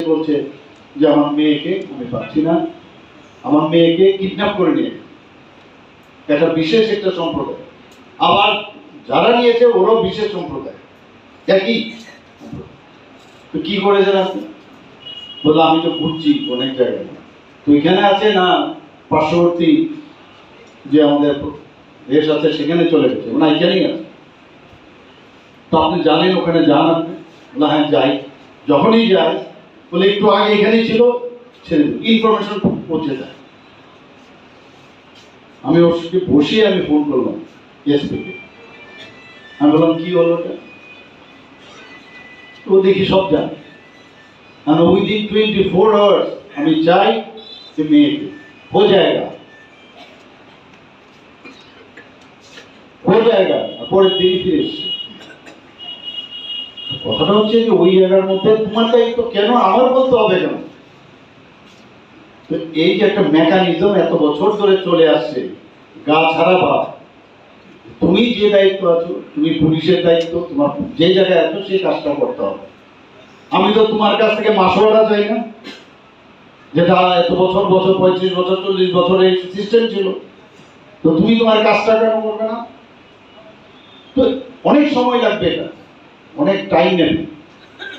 বলছে যে আমার মেয়েকে আমি পাচ্ছি না, আমার মেয়েকে কিডন্যাপ করে নিয়ে একটা বিশেষ একটা সম্প্রদায়, আবার যারা নিয়েছে ওরাও বিশেষ সম্প্রদায়, একই। তো কি করেছেন আপনি? বললো আমি তো ঘুরছি অনেক জায়গায়। তো এখানে আছে না পার্শ্ববর্তী যে আমাদের দেশ আছে সেখানে চলে গেছে, না এখানেই আছে। তো আপনি জানেন ওখানে যান আপনি? বলে হ্যাঁ যাই। যখনই যাই বলে একটু আগে এখানেই ছিল, ছেড়ে দিন, ইনফরমেশন পৌঁছে যায়। আমি ওর সাথে বসিয়ে আমি ফোন করলাম এসপিকে। আমি বললাম কি হলো ওটা? ও দেখি সব জানে। and within 24 hours আমি চাই যে মেয়েকে हो जाएगा পরের দিন ফিরে এসছে। কথাটা হচ্ছে যে ওই জায়গার মধ্যে তোমার দায়িত্ব কেন আমার বলতে হবে কেন? তো এই যে একটা মেকানিজম এত বছর ধরে চলে আসছে, গা ছাড়া ভাব। তুমি যে দায়িত্ব আছো, তুমি পুলিশের দায়িত্ব, তোমার যে জায়গায় আছো সেই কাজটা করতে হবে। আমি তো তোমার কাছ থেকে মাসোয়ারা চাই না, যেটা এত বছর 35 বছর 40 বছর এই সিস্টেম ছিল। তো তুমি তোমার কাজটা কেন করবে না? তো অনেক সময় লাগবে, এটা অনেক টাইম নেবে।